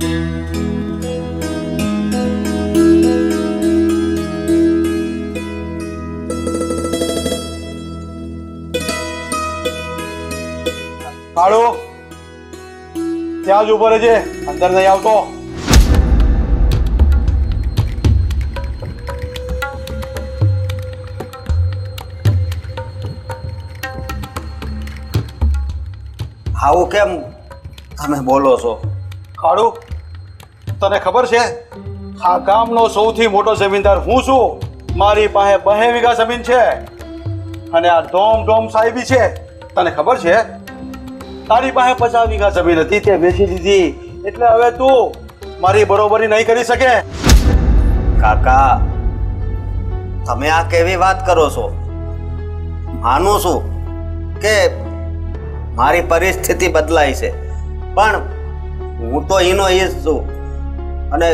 કાળુ ત્યાં જ ઉભો રહેજે, અંદર નહીં આવતો. આવું કેમ તમે બોલો છો? કાળુ, તને ખબર છે આ ગામનો સૌથી મોટો જમીનદાર હું છું. મારી પાસે 2 વીઘા જમીન છે અને આ ડોમ સાહેબી છે. તને ખબર છે તારી પાસે 50 વીઘા જમીન હતી, તે વેચી દીધી. એટલે હવે તું મારી બરોબરી નહીં કરી શકે. કાકા, તમે આ કેવી વાત કરો છો? માનું છું કે મારી પરિસ્થિતિ બદલાઈ છે, પણ હું તો એનો એ જ છું. અને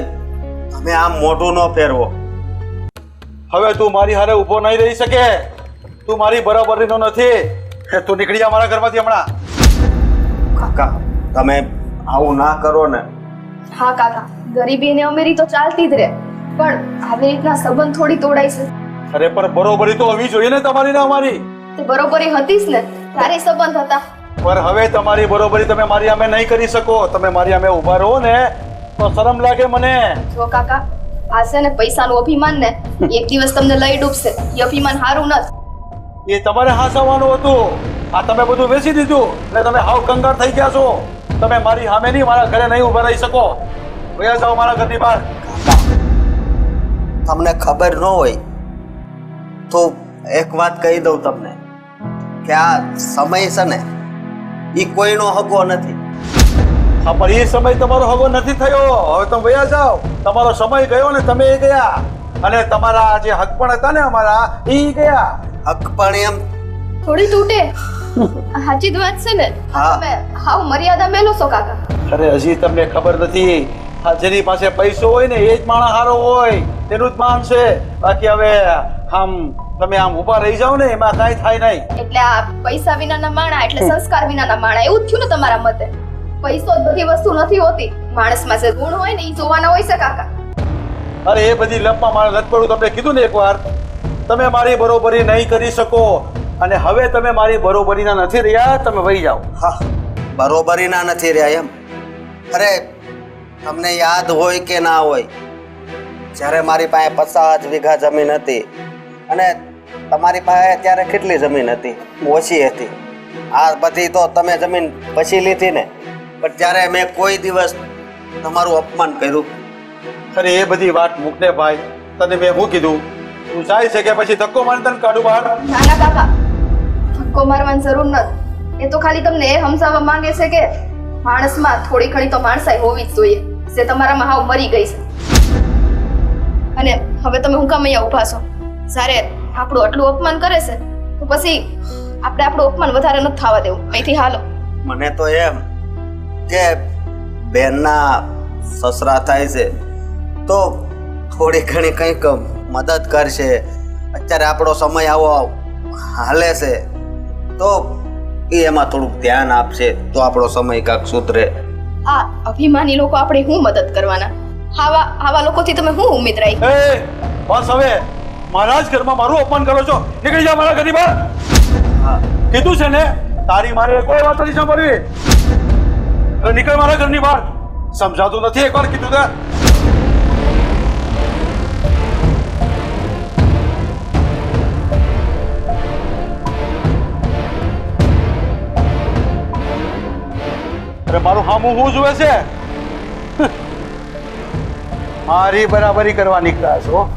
તમે આમ મોઢું ન ફેરવો. હવે તું મારી હારે ઊભો નહીં રહી શકે. તું મારી બરાબરીનો નથી. તું નીકળી જા મારા ઘરમાંથી હમણાં. કાકા, તમે આવું ના કરો ને. હા કાકા, ગરીબી અને અમીરી તો ચાલતી જ રહે, પણ આવી રીતના સંબંધ થોડી તોડાય છે. અરે પણ બરોબરી તો હોવી જોઈએ ને તમારી ને અમારી. તે બરોબરી હતી જ ને, તારે સંબંધ હતા. પર હવે તમારી બરોબરી તમે મારી સામે નહીં કરી શકો. તમે મારી સામે ઊભા રહો ને તો શરમ લાગે મને. જો કાકા, આ છે ને પૈસાનું અભિમાન ને એક દિવસ તમને લઈ ડૂબશે. એ અભિમાન સારું નથી. એ તમારે હાસવાનું હતું. આ તમે બધું વેચી દીધું એટલે તમે હાવ કંગાળ થઈ ગયા છો. તમે મારી સામે નહીં, મારા ઘરે નહીં ઊભા રહી શકો. વયા જાઓ મારા ઘરની બહાર. તમને ખબર ન હોય તો એક વાત કહી દઉં તમને કે આ સમય છે ને એ કોઈનો હગો નથી. હા, પણ એ સમય તમારો હગો નથી થયો. હવે તમે વયા જાઓ. તમારો સમય ગયો ને તમે એ ગયા. અને તમારા જે હક પણ હતા ને અમારા એ ગયા. હક પણ એમ થોડી તૂટે. સાચી જ વાત છે ને. હા. તમે હાવ મર્યાદા મેલો છો કાકા. અરે હજી તમને ખબર નથી. આ જેની પાસે પૈસો હોય ને એ જ માણસ સારો હોય, તેનું જ માન છે. બાકી હવે આમ તમે આમ ઊભા રહી જાઓ ને એમાં કાંઈ થાય નહીં. એટલે આ પૈસા વિનાના માણા એટલે સંસ્કાર વિનાના માણા, એવું જ થયું ને તમારા મતે? પૈસો જ બધી વસ્તુ નથી હોતી. માણસમાં જે ગુણ હોય ને એ જોવાના હોય છે કાકા. અરે એ બધી લપમાં મારે નથી પડવું. તમને કીધું ને એકવાર, તમે મારી બરોબરી નહીં કરી શકો. અને હવે તમે મારી બરોબરીના નથી રહ્યા. તમે વહી જાઓ. હા, બરોબરીના નથી રહ્યા એમ? અરે તમને યાદ હોય કે ના હોય, જ્યારે મારી પાસે 50 વીઘા જમીન હતી અને તમારી પાસે ત્યારે કેટલી જમીન હતી? ઓછી હતી. આ બધી તો તમે જમીન પછી લીધી ને, પણ ત્યારે મેં કોઈ દિવસ તમારું અપમાન કર્યું? અરે એ બધી વાત મૂકને ભાઈ. તને મેં શું કીધું? તું જાય છે કે પછી ધક્કો મારી તને કાઢું બહાર? ના ના કાકા, ધક્કો મારવાની જરૂર નથી. એ તો ખાલી તમને એ સમજાવવા માંગે છે કે માણસમાં થોડી ઘણી તો માણસાઈ હોવી જ જોઈએ, જે તમારામાં હાવ મરી ગઈ છે. અને હવે તમે હું કામ અહીંયા ઊભા છો? જ્યારે આપણું આટલું અપમાન કરે છે તો પછી આપણે આપણું અપમાન વધારે નથી થવા દેવું. અહીંથી હાલો. મને તો એમ કે બેનના સસરા થાય છે તો થોડી ઘણી કંઈક મદદ કરશે. અત્યારે આપણો સમય આવો હાલે છે તો એ એમાં થોડુંક ધ્યાન આપશે તો આપણો સમય કાંક સુધરે. આ અભિમાની લોકો આપણે શું મદદ કરવાના? આવા લોકોથી તમે શું ઉમેદ રાખી? એ બસ હવે મારા જ ઘરમાં મારું અપમાન કરો છો. નીકળી જા મારા ઘરની બહાર. હા, કીધું છે ને, તારી મારે કોઈ વાત નથી સાંભળવી. હવે નીકળ મારા ઘરની બહાર. સમજાતું નથી? એકવાર કીધું તે. અરે મારું હામું હું જુએ છે? મારી બરાબરી કરવા નીકળ્યા છો.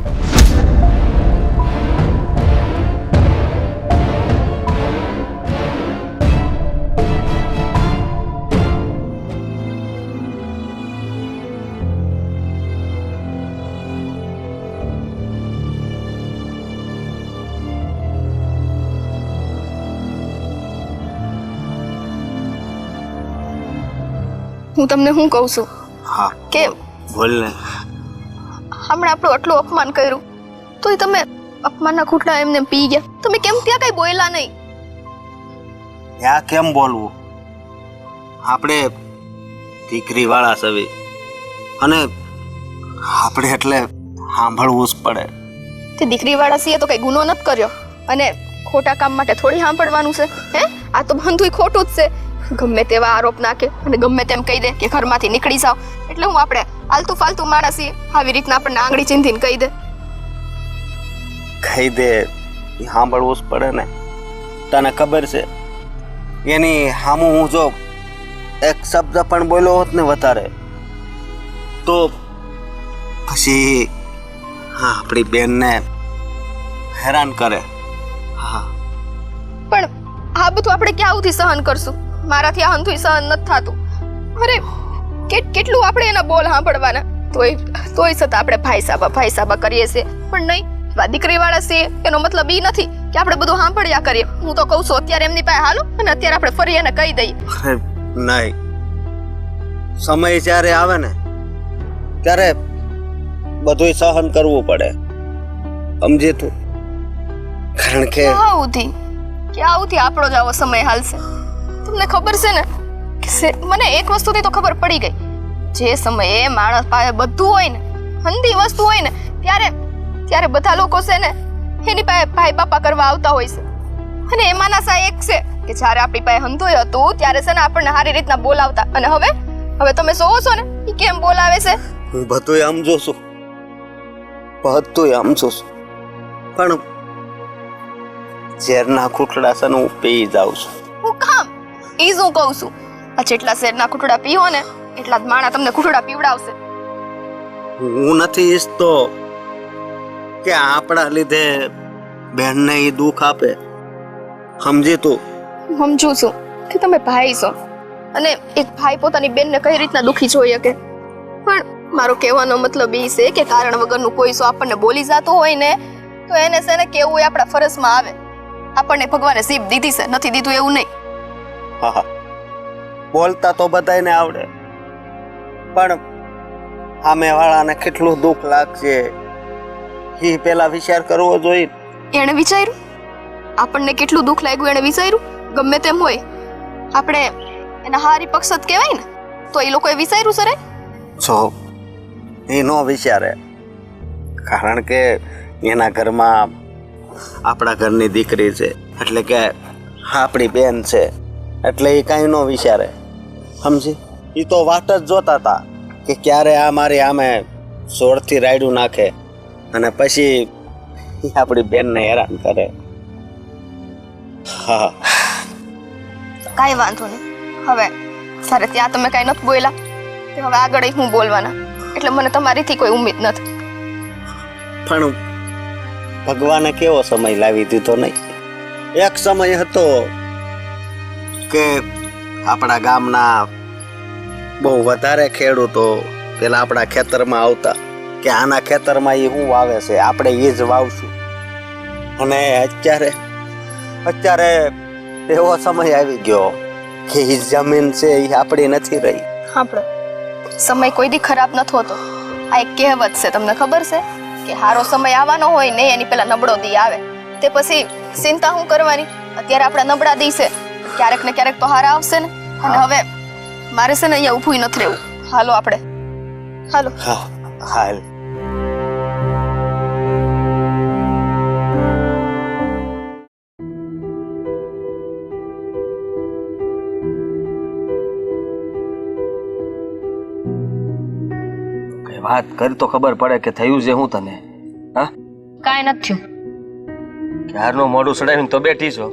હું તમને શું કહું છું હા, કે બોલ ને. હમણાં આપણું આટલું અપમાન કર્યું તોય તમે અપમાનના ખૂટલા એમને પી ગયા. તમે કેમ ત્યાં કઈ બોલ્યા નહીં? ત્યાં કેમ બોલવું? આપણે દીકરી વાળા સવી અને આપણે એટલે સાંભળવું જ પડે. તે દીકરીવાળા છીએ તો કઈ ગુનો નથી કર્યો અને ખોટા કામ માટે થોડી સાંભળવાનું છે હે? આ તો બધુંય ખોટું જ છે. ગમે તેવા આરોપ નાખે અને ગમે તેમ કહી દે કે ઘરમાંથી નીકળી જાવ એટલે હું આપણે આલતુ ફાલતુ માણસ છીએ આવી રીતના આપણને આંગળી ચીંધીને કહી દે. કહી દે એ સાંભળવું જ પડે ને. તને ખબર છે એની સામું હું જો એક શબ્દ પણ બોલ્યો હોત ને વધારે તો પછી હા આપણી બેનને હેરાન કરે. હા પણ આ બધું આપણે ક્યાંથી સહન કરશું? મારાથી આ હંધુય સહન નથી થતું. અરે કેટલું આપણે એના બોલ સાંભળવાના? તોય છતાં આપણે ભાઈ સાબા કરીએ છીએ. પણ નહીં, દીકરીવાળા છીએ એનો મતલબ ઈ નથી કે આપણે બધું સાંભળ્યા કરીએ. હું તો કહું છું અત્યારે એમની પાસે હાલો અને અત્યારે આપણે ફરી એને કહી દઈએ. નહીં, સમય જ્યારે આવે ને ત્યારે બધુંય સહન કરવું પડે, સમજે તું? કારણ કે ક્યાંથી આપણો જ આવો સમય હાલશે? તમને ખબર છે ને કે મને એક વસ્તુથી તો ખબર પડી ગઈ, જે સમયે માણસ પાસે બધું હોય ને, હંધી વસ્તુ હોય ને, ત્યારે બધા લોકો છે ને એની પાસે ભાઈ બાપા કરવા આવતા હોય છે. અને એમાંના સા એક છે કે જ્યારે આપણી પાસે હંધુય હતું ત્યારે છે ને આપણને સારી રીતના બોલાવતા. અને હવે તમે જોવો છો ને એ કેમ બોલાવે છે? હું બધુંય સમજુ છું, બધુંય સમજુ છું, પણ ઝેરના ખૂટડા છે ને હું પી જાઉં છું. હું કામ ઈ જ હું કહું છું. આ જેટલા ઝેરના ખૂટડા પીવો ને એટલા જ માણા તમને ખૂટડા પીવડાવશે. હું નથી ઈચ્છતો કે આપણા લીધે બહેનને એ દુઃખ આપે, સમજી તું? સમજુ છું કે તમે ભાઈ છો અને એક ભાઈ પોતાની બેનને કઈ રીતના દુખી જોઈ શકે. પણ મારો કહેવાનો મતલબ એ છે કે કારણ વગરનું કોઈ સો આપણને બોલી જતું હોય ને તો એને છે ને કેવું એ આપણા ફરજમાં આવે. આપણને ભગવાને જીભ દીધી છે, નથી દીધું એવું નહીં. હા, બોલતા તો બધાયને આવડે, પણ સામેવાળાને કેટલું દુઃખ લાગશે એ પેલા વિચાર કરવો જોઈએ. એણે વિચાર્યું આપણને કેટલું દુઃખ લાગ્યું? એણે વિચાર્યું? ગમે તેમ હોય આપણે એના હારી પક્ષ જ કહેવાય ને, તો એ લોકોએ વિચાર્યું સરે? જો એ ન વિચારે, કારણ કે એના ઘરમાં આપણા ઘરની દીકરી છે, એટલે કે આપણી બેન છે, એટલે એ કાંઈ ન વિચારે, સમજી? એ તો વાટ જ જોતા હતા કે ક્યારે આ મારી આમે સોળથી રાયડું નાખે અને પછી આપણી બેનને હેરાન કરે. હા, કાંઈ વાંધો નહીં. હવે સરે ત્યાં તમે કાંઈ નથી બોલ્યા, હવે આગળ હું બોલવાના, એટલે મને તમારીથી કોઈ ઉમ્મીદ નથી. પણ ભગવાને કેવો સમય લાવી દીધો નહીં? એક સમય હતો કે આપણા ગામના બહુ વધારે ખેડૂતો પેલા આપણા ખેતરમાં આવતા કે આના ખેતરમાં એ શું વાવે છે, આપણે એ જ વાવશું. અને અત્યારે એવો સમય આવી ગયો કે એ જમીન છે એ આપણી નથી રહી. આપણો સમય કોઈ દી ખરાબ નથી હોતો. આ એક કહેવત છે, તમને ખબર છે કે સારો સમય આવવાનો હોય ને એની પેલા નબળો દી આવે. તે પછી ચિંતા શું કરવાની? અત્યારે આપણા નબળા દી છે, ક્યારેક ને ક્યારેક તો હારા આવશે ને. અને હવે મારે છે ને અહીંયા ઊભું નથી રહેવું. હાલો આપણે, હાલો. હા, હાલ. વાત કરી તો ખબર પડે કે થયું છે હું તને? હા, કાંઈ નથી થયું. ક્યારનો મોઢું સડાવીને તો બેઠી છો.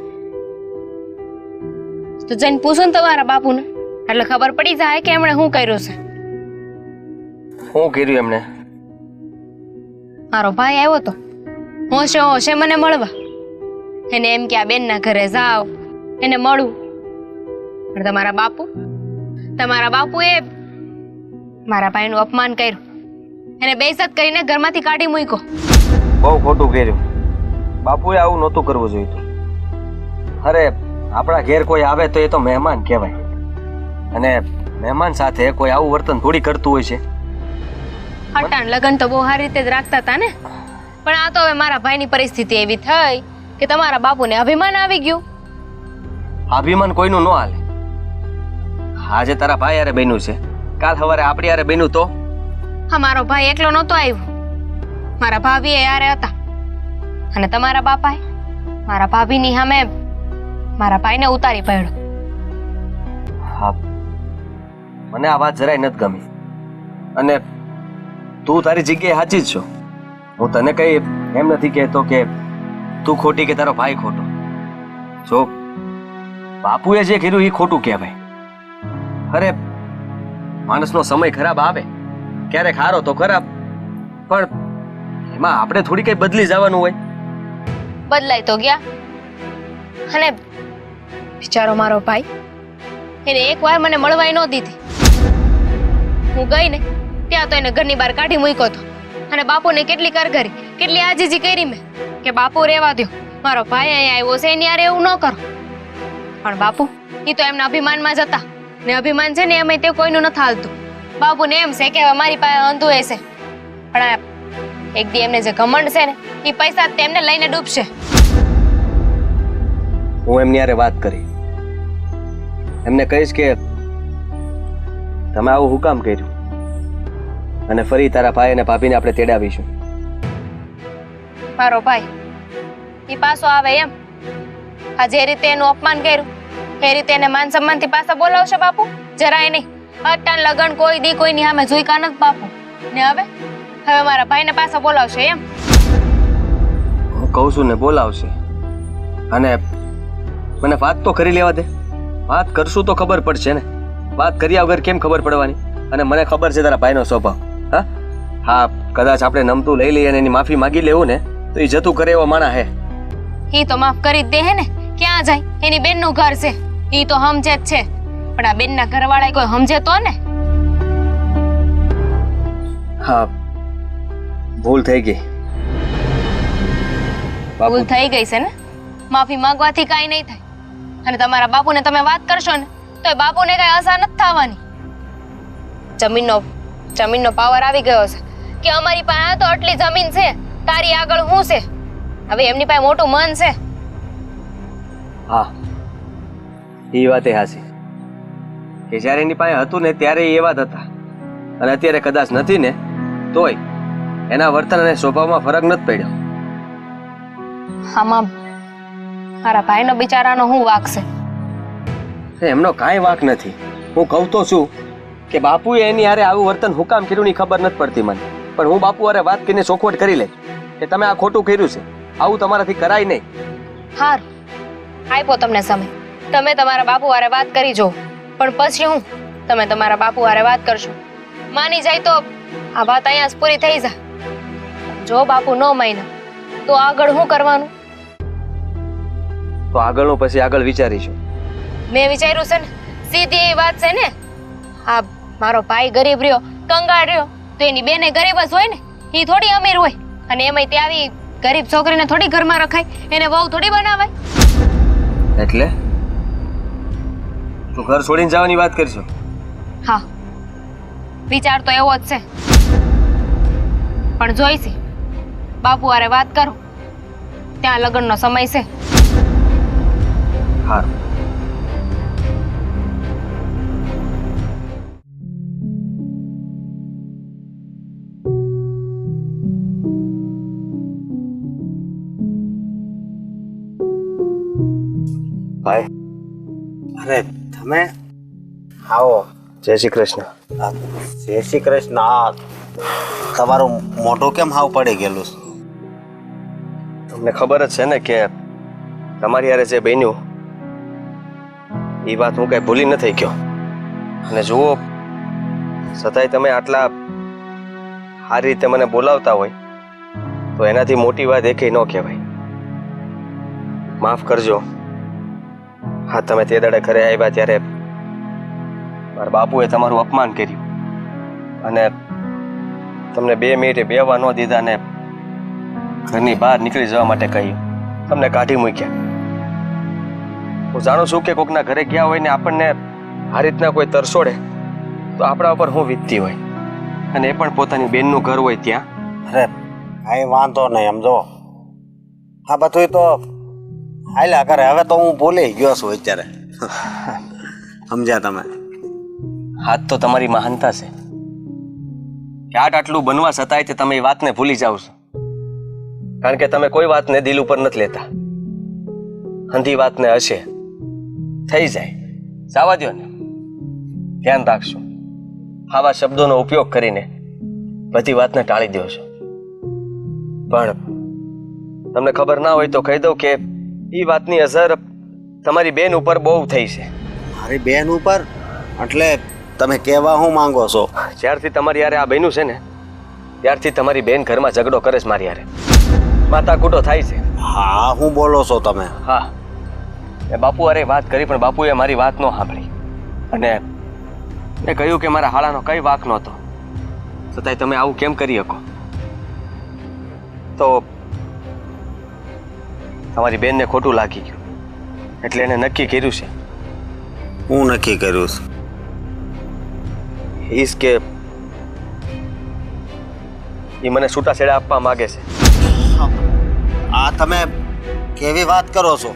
તો જઈને પૂછો ને તમારા બાપુને, એટલે ખબર પડી જાય કે એમણે શું કર્યું છે. શું કર્યું એમણે? મારો ભાઈ આવ્યો તો હોશે મને મળવા. એને એમ કે આ બેનના ઘરે જાઓ, એને મળું. પણ તમારા બાપુએ મારા ભાઈનું અપમાન કર્યું, એને બેઇજ્જત કરીને ઘરમાંથી કાઢી મૂક્યો. બહુ ખોટું કર્યું. બાપુએ આવું નહોતું કરવું જોઈતું. અરે આપણા ઘેર કોઈ આવે તો એ તો મહેમાન કહેવાય, અને મહેમાન સાથે કોઈ આવું વર્તન થોડી કરતું હોય છે. અટાણ લગન તો બહુ સારી રીતે જ રાખતા હતા ને, પણ આ તો હવે મારા ભાઈની પરિસ્થિતિ એવી થઈ કે તમારા બાપુને અભિમાન આવી ગયું. અભિમાન કોઈનું ન હાલે. આજે તારા ભાઈ યારે બન્યું છે, કાલ સવારે આપણી યારે બન્યું હા મારો ભાઈ એકલો નહોતો આવ્યો, મારા ભાભી એ યારે હતા. અને તમારા બાપાએ મારા ભાભીની સામે મારા ભાઈને ઉતારી પડ્યો. હા, મને આ વાત જરાય નથી ગમી. અને તું તારી જગ્યાએ સાચી જ છો. હું તને કઈ એમ નથી કહેતો કે તું ખોટી કે તારો ભાઈ ખોટો. જો બાપુએ જે કર્યું એ ખોટું કહેવાય. અરે માણસનો સમય ખરાબ આવે, ક્યારેક હારો તો ખરાબ, પણ એમાં આપણે થોડી કઈ બદલી જવાનું હોય. બદલાઈ તો ગયા. અને બિચારો મારો ભાઈ, એને એક વાર મને મળવાય ન દીધી. હું ગઈ ને ત્યાં તો એને ઘરની બહાર કાઢી મૂક્યો હતો. અને બાપુને કેટલી કરગરી, કેટલી આજીજી કરી મેં કે બાપુ રહેવા દ્યો, મારો ભાઈ અહીંયા આવ્યો છે એની હારે એવું ન કરો. પણ બાપુ એ તો એમના અભિમાનમાં જ હતા, ને અભિમાન છે ને એમાં તે કોઈનું નથી હાલતું. બાપુને એમ છે કે હવે મારી પાસે અંધું હશે, પણ આ એક દી એમને જે ઘમંડ છે ને એ પૈસા તેમને લઈને ડૂબશે. હું એમની હારે વાત કરી, એમને કહીશ કે તમે આવું હું કામ કર્યું, અને ફરી તારા ભાઈ અને ભાભીને આપણે તેડાવીશું. મારો ભાઈ એ પાછો આવે એમ? આ જે રીતે એનું અપમાન કર્યું એ રીતે એને માન સન્માનથી પાછા બોલાવશે બાપુ? જરાય નહીં. અટાણ લગન કોઈ દી કોઈની સામે જોઈ કા નથી બાપુ. ને હવે હવે મારા ભાઈને પાછા બોલાવશે એમ? હું કહું છું ને બોલાવશે. અને મને વાત તો કરી લેવા દે. વાત કરશું તો ખબર પડશે ને. વાત કર્યા વગર કેમ ખબર પડવાની? અને મને ખબર છે તારા ભાઈનો સ્વભાવ. હા હા, કદાચ આપણે નમતું લઈ લઈએ અને એની માફી માગી લેવું ને તો એ જતું કરે એવો માણા હે. ઈ તો માફ કરી જ દે હે ને. ક્યાં જાય? એની બેનનું ઘર છે, ઈ તો સમજે જ છે. પણ આ બેનના ઘરવાળા કોઈ સમજે તો ને. હા, ભૂલ થઈ ગઈ. ભૂલ થઈ ગઈ છે ને? માફી માંગવાથી કાંઈ નહીં થાય. અને તમારા બાપુને તમે વાત કરશો ને તો એ બાપુને કઈ આશા નથી થવાની. જમીનનો પાવર આવી ગયો છે કે અમારી પાસે તો આટલી જમીન છે, તારી આગળ શું છે? હવે એમની પાસે મોટું મન છે. હા, એ વાતે હાચી કે જ્યારે એની પાસે હતું ને ત્યારે એ એવા જ હતા, અને અત્યારે કદાચ નથી ને તોય એના વર્તન અને સ્વભાવમાં ફરક નથી પડ્યો. આમાં મારા ભાઈનો બિચારાનો શું વાંક છે? એમનો કાંઈ વાંક નથી. હું કહું તો છું કે બાપુએ એની હારે આવું વર્તન હું કામ કર્યું ની ખબર નથી પડતી મને. પણ હું બાપુ હારે વાત કરીને ચોખવટ કરી લે કે તમે આ ખોટું કર્યું છે, આવું તમારાથી કરાય નહીં. હારું, આપ્યો તમને સમય. તમે તમારા બાપુ હારે વાત કરી જો, પણ પછી હું તમે તમારા બાપુ હારે વાત કરશો. માની જાય તો આ વાત અહીંયા જ પૂરી થઈ જાય. જો બાપુ ન માન્યા તો આગળ શું કરવાનું? તો આગળનું પછી આગળ વિચારીશું. મેં વિચાર્યું છે ને, સીધી એ વાત છે ને. આ મારો ભાઈ ગરીબ રહ્યો, કંગાળ રહ્યો, તો એની બેને ગરીબ જ હોય ને, એ થોડી અમીર હોય. અને એમાંય તે આવી ગરીબ છોકરીને થોડી ઘરમાં રખાય, એને વહુ થોડી બનાવાય. એટલે તું ઘર છોડીને જવાની વાત કરશો? હા, વિચાર તો એવો જ છે. પણ જોઈશે બાપુ હારે વાત કરું, ત્યાં લગ્નનો સમય છે. હારું. ભાઈ, અરે તમે આવો. જય શ્રી કૃષ્ણ. જય શ્રી કૃષ્ણ. તમારું મોઢું કેમ હાવ પડી ગયેલું છે? તમને ખબર જ છે ને કે તમારી હારે જે બન્યું એ વાત હું કઈ ભૂલી નથી ગયો. અને જુઓ, છતાંય તમે આટલા સારી રીતે મને બોલાવતા હોય તો એનાથી મોટી વાત એકેય ન કહેવાય. માફ કરજો. હા, તમે તે દાડે ઘરે આવ્યા ત્યારે મારા બાપુએ તમારું અપમાન કર્યું અને તમને 2 મિનિટે બેહવા ન દીધા ને ઘરની બહાર નીકળી જવા માટે કહ્યું. તમને કાઢી મૂક્યા. હું જાણું છું કે કોકના ઘરે ગયા હોય ને આપણને આ રીતના કોઈ તરસોડે તો આપણા ઉપર હું વીતતી હોય, અને એ પણ પોતાની બેનનું ઘર હોય ત્યાં. અરે કાંઈ વાંધો નહીં, સમજો. હા, બધું તો હાલ્યા કરે. હવે તો હું ભૂલી ગયો છું અત્યારે. સમજ્યા તમે? હાથ તો તમારી મહાનતા છે. કે આટલું બનવા છતાંય તે તમે એ વાતને ભૂલી જાઓ છો. કારણ કે તમે કોઈ વાતને દિલ ઉપર નથી લેતા. અંધી વાતને હશે થઈ જાય, જવા દ્યો ને. ધ્યાન રાખશો, આવા શબ્દોનો ઉપયોગ કરીને બધી વાતને ટાળી દો છો. પણ તમને ખબર ના હોય તો કહી દઉં કે એ વાતની અસર તમારી બેન ઉપર બહુ થઈ છે. મારી બેન ઉપર એટલે તમે કહેવા શું માંગો છો? જ્યારથી તમારી યારે આ બન્યું છે ને ત્યારથી તમારી બેન ઘરમાં ઝઘડો કરે છે મારી યારે. માથાકૂટો થાય છે. હા, શું બોલો છો તમે? હા, એ બાપુ અરે વાત કરી પણ બાપુએ મારી વાત ન સાંભળી અને મેં કહ્યું કે મારા હાળાનો કઈ વાંક નહોતો, છતાંય તમે આવું કેમ કરી શકો? તો તમારી બેનને ખોટું લાગી ગયું એટલે એને નક્કી કર્યું છે. હું નક્કી કર્યું છે? ઈસ કે એ મને છૂટાછેડા આપવા માંગે છે. આ તમે કેવી વાત કરો છો?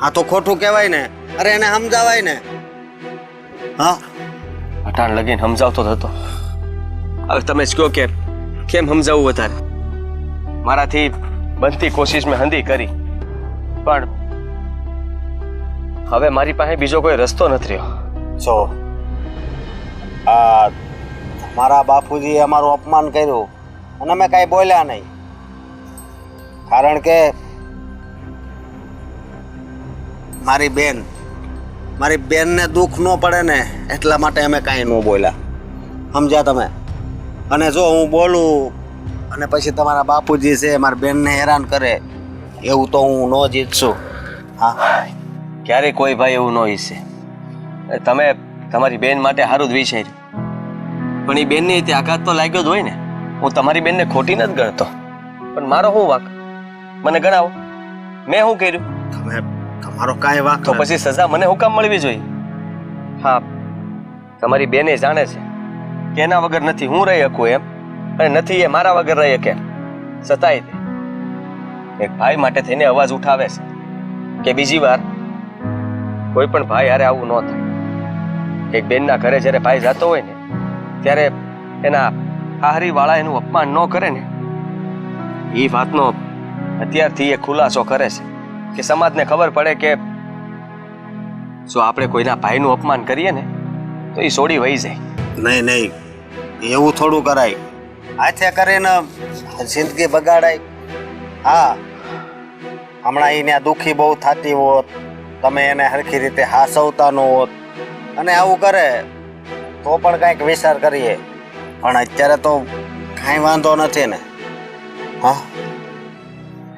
આ તો ખોટું કહેવાય ને. અરે એને સમજાવાય ને. હા, અટાણ લગીને સમજાવતો જ હતો. હવે તમે જ કહો કે કેમ સમજાવવું વધારે? મારાથી બનતી કોશિશ મેં હંધી કરી પણ હવે મારી પાસે બીજો કોઈ રસ્તો નથી રહ્યો. જો આ મારા બાપુજીએ અમારું અપમાન કર્યું અને અમે કાંઈ બોલ્યા નહીં. કારણ કે મારી બેનને દુઃખ ન પડે ને એટલા માટે અમે કાંઈ ન બોલ્યા. સમજ્યા તમે? અને જો હું બોલું અને પછી તમારા બાપુજી છે મારી બેનને હેરાન કરે એવું તો હું ન જ ઈચ્છું. હા, ક્યારેય કોઈ ભાઈ એવું ન ઈચ્છે. તમે તમારી બેન માટે સારું જ વિચાર્યું પણ એ બેનની તે આઘાત તો લાગ્યો જ હોય ને. હું તમારી બેનને ખોટી નથી ગણતો પણ મારો શું વાંક? મને ગણાવો, મેં શું કર્યું? તમારો કાંઈ વાંક તો પછી સજા મને હું કામ મળવી જોઈએ? હા, તમારી બેને જાણે છે કે એના વગર નથી હું રહી શકું એમ અને નથી એ મારા વગર રહી શકે. છતાંય તે એક ભાઈ માટે થઈને અવાજ ઉઠાવે છે કે બીજી વાર કોઈ પણ ભાઈ હારે આવું ન થાય. એક બેનના ઘરે જ્યારે ભાઈ જતો હોય ને ત્યારે એના હાહરી વાળા એનું અપમાન ન કરે ને એ વાતનો અત્યારથી એ ખુલાસો કરે છે કે સમાજને ખબર પડે કે જો આપણે કોઈના ભાઈનું અપમાન કરીએ ને તો એ છોડી વહી જાય. નહીં, એવું થોડું કરાય. હાથે કરીને જિંદગી બગાડાય. હા, હમણાં એને દુઃખી બહુ થતી હોત, તમે એને સરખી રીતે હાસવતા ન હોત અને આવું કરે તો પણ કાંઈક વિચાર કરીએ. પણ અત્યારે તો કાંઈ વાંધો નથી ને. હા,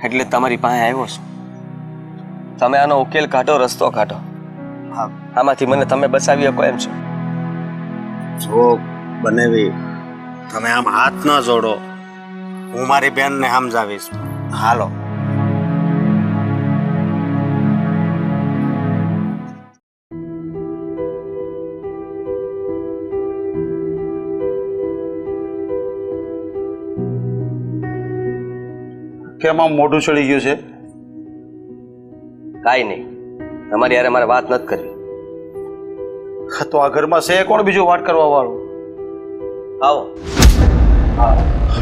એટલે તમારી પાસે આવ્યો છું. તમે આનો ઉકેલ કાઢો, રસ્તો કાઢો. હા, આમાંથી મને તમે બચાવી શકો એમ છો? જો બનેવી તમે આમ હાથ ન જોડો, હું મારી બેનને સમજાવીશ. હાલો. કેમ આમ મોઢું ચડી ગયું છે? કાંઈ નહીં, તમારી યારે મારે વાત નથી કરવી. હા, તો આ ઘરમાં છે કોણ બીજું વાત કરવા વાળું? આવો.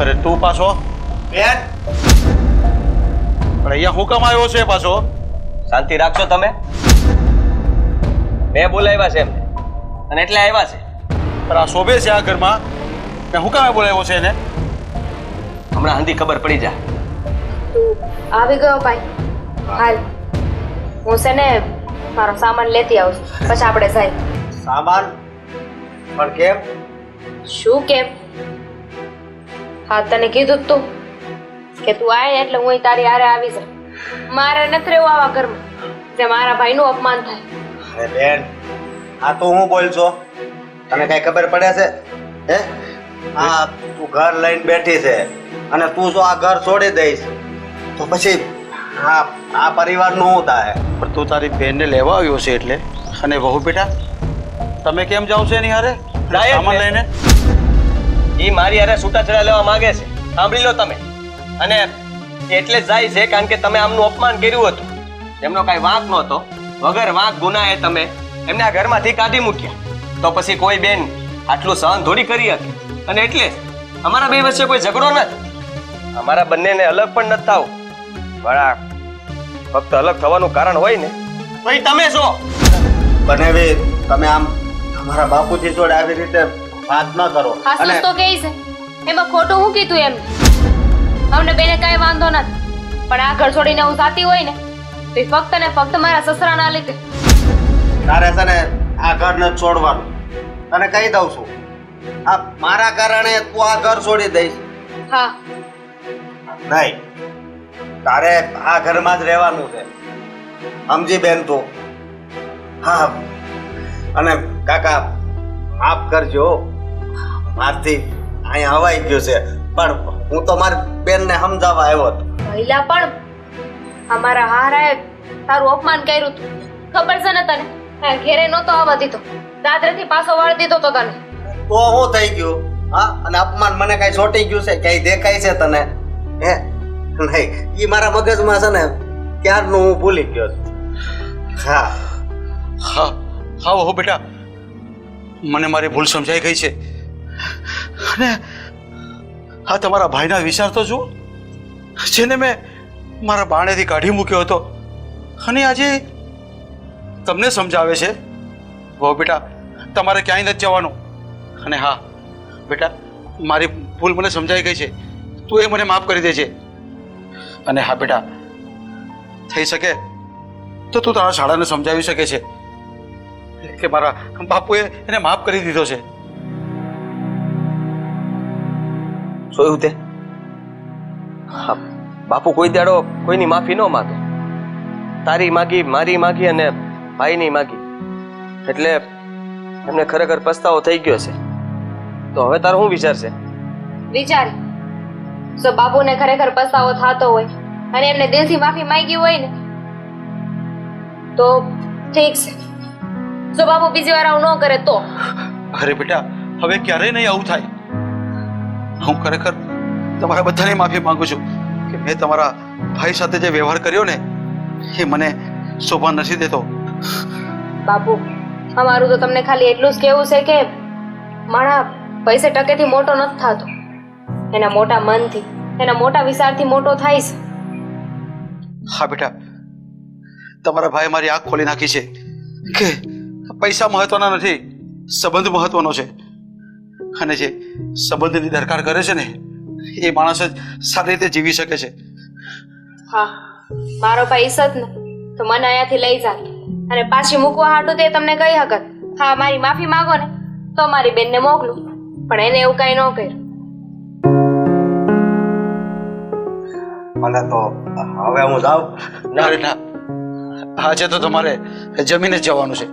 અરે તું પાછો બેન, પણ અહીંયા હું કામ આવ્યો છે પાછો? શાંતિ રાખશો તમે? મેં બોલાવ્યા છે એમને અને એટલે આવ્યા છે. પણ આ શોભે છે આ ઘરમાં, મેં હું કામે બોલાવ્યો છે એને? હમણાં હંધી ખબર પડી જાય. આવી ગયો ભાઈ. હાલ હું છે ને મારો સામાન લેતી આવું છું પછી આપણે જાય. સામાન? પણ કેમ? શું કેમ? હા, તને કીધું જ તું કે તું આય એટલે હું તારી હારે આવી જાય. મારે નથી રહેવું આવા ઘરમાં જે મારા ભાઈનું અપમાન થાય. અરે બેન, આ તો હું બોલ છો? તને કઈ ખબર પડે છે? હે? આ તું ઘર લઈને બેઠી છે અને તું જો આ ઘર છોડી દઈશ તો પછી આ પરિવારનું શું થાય? પણ તું તારી બેનને લેવા આવ્યો છે એટલે. અને વહુ બેટા તમે કેમ જાઓ છો એની હારે સામાન લઈને? એ મારી હારે છૂટાછેડા લેવા માંગે છે, સાંભળી લો તમે. અને એટલે જ જાય છે કારણ કે તમે આમનું અપમાન કર્યું હતું. એમનો કાંઈ વાંક નહોતો. વગર વાંક ગુનાએ તમે એમને આ ઘરમાંથી કાઢી મૂક્યા. તો પછી કોઈ બેન આટલું સહન થોડી કરી શકે. અને એટલે અમારા બે વચ્ચે કોઈ ઝઘડો નથી. અમારા બંનેને અલગ પણ નથી થાવ. વળા ફક્ત અલગ થવાનું કારણ હોય ને ભાઈ તમે છો. બનેવી તમે આમ તમારા બાપુજી જોડે આવી રીતે વાત ન કરો. હાસુસ તો કહે છે એમાં ખોટું હું કીધું એમ અમને બેને કાંઈ વાંધો નથી, પણ આ ઘર છોડીને હું જાતી હોય ને તો એ ફક્ત ને ફક્ત મારા સસરાના લીધે. તારે છે ને આ ઘર ન છોડવાનું. તને કહી દઉં છું, આ મારા કારણે તું આ ઘર છોડી દઈશ હા નહીં. તારે આ ઘરમાં જ રહેવાનું છે, સમજી બેન તું? હા. અને કાકા માફ કરજો, મારથી અહીંયા હવાઈ ગયું છે, પણ હું તો મારી બેનને સમજાવવા આવ્યો હતો. પહેલા પણ અમારા હારાએ તારું અપમાન કર્યું હતું, ખબર છે ને તને? આ ઘેરે નહોતો આવવા દીધો, દાદરેથી પાછો વાળી દીધો તો તને. તો શું થઈ ગયું? હા, અને અપમાન મને કઈ ચોટી ગયું છે? ક્યાંય દેખાય છે તને? હે નહીં, એ મારા મગજમાં છે ને ક્યારનું હું ભૂલી ગયો છું. હા હા હા હો બેટા, મને મારી ભૂલ સમજાઈ ગઈ છે. અને હા, તમારા ભાઈના વિચાર તો જુઓ, જેને મેં મારા બાણેથી કાઢી મૂક્યો હતો અને આજે તમને સમજાવે છે. હો બેટા, તમારે ક્યાંય નથી જવાનું. અને હા બેટા, મારી ભૂલ મને સમજાઈ ગઈ છે, તું એ મને માફ કરી દેજે. અને હા બેટા, થઈ શકે તો તું તારા શાળાને સમજાવી શકે છે કે મારા બાપુએ એને માફ કરી દીધો છે. જોયું તે? હા, બાપુ કોઈ દાડો કોઈની માફી ન માંગે. તારી માગી, મારી માગી અને ભાઈની માગી, એટલે એમને ખરેખર પસ્તાવો થઈ ગયો છે. તો હવે તારો શું વિચાર છે? વિચારી જો બાપુને ખરેખર પસ્તાવો થતો હોય અને એમને દિલથી માફી માંગી હોય ને તો ઠીક છે. જો બાપુ બીજી વાર આવું ન કરે તો? અરે બેટા, હવે ક્યારેય નહીં આવું થાય. હું ખરેખર તમારા બધાની માફી માંગુ છું કે મેં તમારા ભાઈ સાથે જે વ્યવહાર કર્યો ને એ મને શોભા નથી દેતો. બાપુ, અમારું તો તમને ખાલી એટલું જ કહેવું છે કે માણા પૈસે ટકેથી મોટો નથી થતો, એના મોટા મનથી, એના મોટા વિચારથી મોટો થાય છે. હા બેટા, તમારા ભાઈ મારી આંખ ખોલી નાખી છે કે પૈસા મહત્વના નથી, સંબંધ મહત્વનો છે. અને જે સંબંધની દરકાર કરે છે ને એ માણસ જ સારી રીતે જીવી શકે છે. હા, મારો ભાઈ ઈસત ને તો મને અહીંયાથી લઈ જા અને પાછી મૂકવા હાટું તે તમને કહી હકત. હા, મારી માફી માંગો ને તો મારી બેનને મોકલું, પણ એને એવું કઈ ન કર્યું. મને તો હવે હું જાઉં. ના રે ના, આજે તો તમારે જમીને જ જવાનું છે.